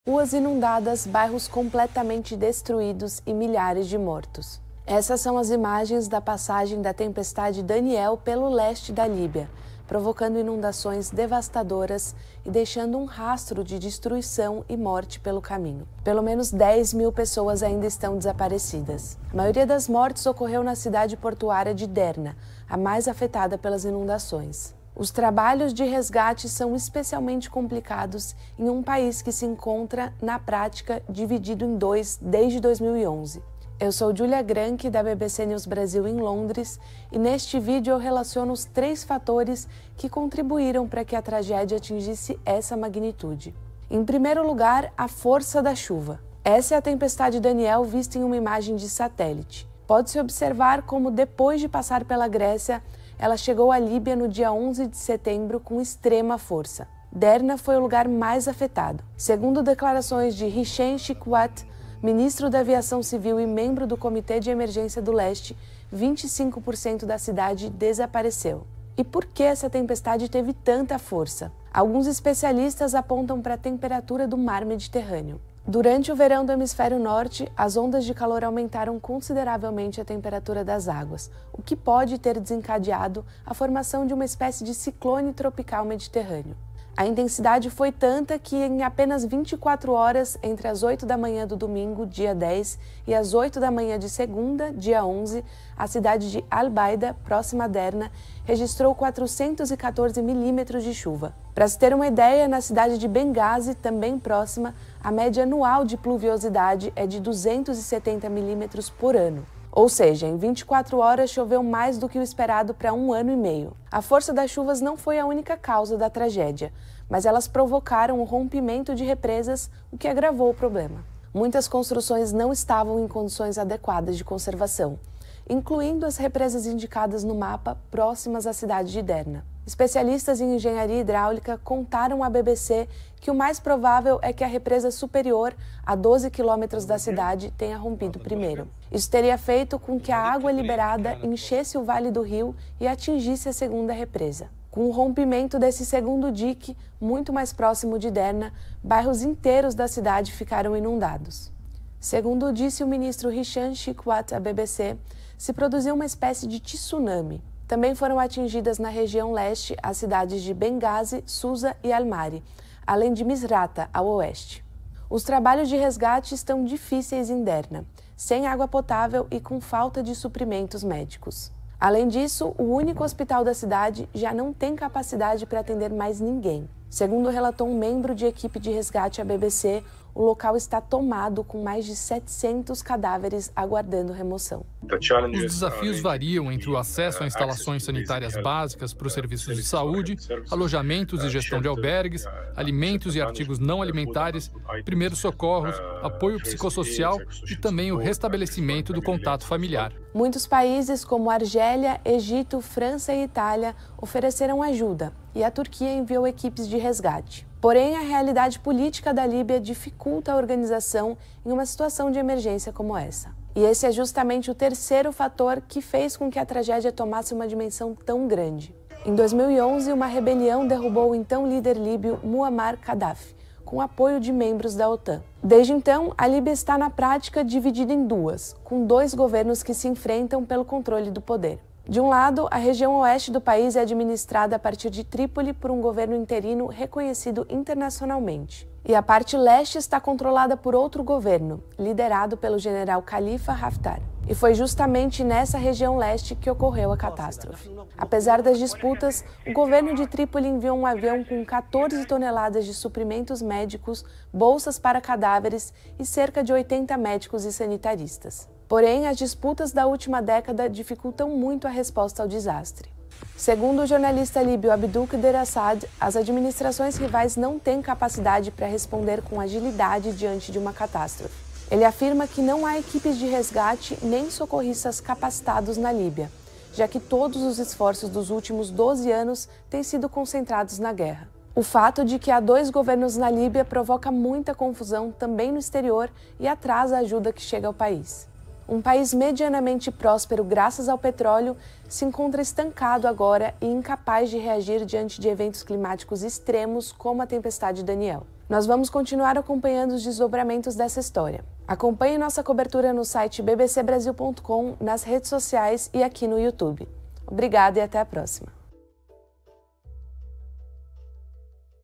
Ruas inundadas, bairros completamente destruídos e milhares de mortos. Essas são as imagens da passagem da tempestade Daniel pelo leste da Líbia, provocando inundações devastadoras e deixando um rastro de destruição e morte pelo caminho. Pelo menos 10.000 pessoas ainda estão desaparecidas. A maioria das mortes ocorreu na cidade portuária de Derna, a mais afetada pelas inundações. Os trabalhos de resgate são especialmente complicados em um país que se encontra, na prática, dividido em dois desde 2011. Eu sou Julia Granchi, da BBC News Brasil em Londres, e neste vídeo eu relaciono os 3 fatores que contribuíram para que a tragédia atingisse essa magnitude. Em primeiro lugar, a força da chuva. Essa é a tempestade Daniel vista em uma imagem de satélite. Pode-se observar como, depois de passar pela Grécia, ela chegou à Líbia no dia 11 de setembro com extrema força. Derna foi o lugar mais afetado. Segundo declarações de Hichem Chikwath, ministro da Aviação Civil e membro do Comitê de Emergência do Leste, 25% da cidade desapareceu. E por que essa tempestade teve tanta força? Alguns especialistas apontam para a temperatura do mar Mediterrâneo. Durante o verão do hemisfério norte, as ondas de calor aumentaram consideravelmente a temperatura das águas, o que pode ter desencadeado a formação de uma espécie de ciclone tropical mediterrâneo. A intensidade foi tanta que, em apenas 24 horas, entre as 8 da manhã do domingo, dia 10, e as 8 da manhã de segunda, dia 11, a cidade de Al-Baida, próxima a Derna, registrou 414 milímetros de chuva. Para se ter uma ideia, na cidade de Benghazi, também próxima, a média anual de pluviosidade é de 270 milímetros por ano. Ou seja, em 24 horas choveu mais do que o esperado para um ano e meio. A força das chuvas não foi a única causa da tragédia, mas elas provocaram o rompimento de represas, o que agravou o problema. Muitas construções não estavam em condições adequadas de conservação, incluindo as represas indicadas no mapa próximas à cidade de Derna. Especialistas em engenharia hidráulica contaram à BBC que o mais provável é que a represa superior, a 12 quilômetros da cidade, tenha rompido primeiro. Isso teria feito com que a água liberada enchesse o vale do rio e atingisse a segunda represa. Com o rompimento desse segundo dique, muito mais próximo de Derna, bairros inteiros da cidade ficaram inundados. Segundo disse o ministro Hichem Chikwath à BBC, se produziu uma espécie de tsunami. Também foram atingidas na região leste as cidades de Benghazi, Susa e Al-Mari, além de Misrata, ao oeste. Os trabalhos de resgate estão difíceis em Derna, sem água potável e com falta de suprimentos médicos. Além disso, o único hospital da cidade já não tem capacidade para atender mais ninguém. Segundo relatou um membro de equipe de resgate à BBC, o local está tomado com mais de 700 cadáveres aguardando remoção. Os desafios variam entre o acesso a instalações sanitárias básicas para os serviços de saúde, alojamentos e gestão de albergues, alimentos e artigos não alimentares, primeiros socorros, apoio psicossocial e também o restabelecimento do contato familiar. Muitos países como Argélia, Egito, França e Itália ofereceram ajuda e a Turquia enviou equipes de resgate. Porém, a realidade política da Líbia dificulta a organização em uma situação de emergência como essa. E esse é justamente o terceiro fator que fez com que a tragédia tomasse uma dimensão tão grande. Em 2011, uma rebelião derrubou o então líder líbio Muammar Gaddafi, com apoio de membros da OTAN. Desde então, a Líbia está na prática dividida em duas, com 2 governos que se enfrentam pelo controle do poder. De um lado, a região oeste do país é administrada a partir de Trípoli por um governo interino reconhecido internacionalmente. E a parte leste está controlada por outro governo, liderado pelo general Khalifa Haftar. E foi justamente nessa região leste que ocorreu a catástrofe. Apesar das disputas, o governo de Trípoli enviou um avião com 14 toneladas de suprimentos médicos, bolsas para cadáveres e cerca de 80 médicos e sanitaristas. Porém, as disputas da última década dificultam muito a resposta ao desastre. Segundo o jornalista líbio Abdulkader Assad, as administrações rivais não têm capacidade para responder com agilidade diante de uma catástrofe. Ele afirma que não há equipes de resgate nem socorristas capacitados na Líbia, já que todos os esforços dos últimos 12 anos têm sido concentrados na guerra. O fato de que há 2 governos na Líbia provoca muita confusão também no exterior e atrasa a ajuda que chega ao país. Um país medianamente próspero graças ao petróleo se encontra estancado agora e incapaz de reagir diante de eventos climáticos extremos como a tempestade Daniel. Nós vamos continuar acompanhando os desdobramentos dessa história. Acompanhe nossa cobertura no site bbcbrasil.com, nas redes sociais e aqui no YouTube. Obrigada e até a próxima.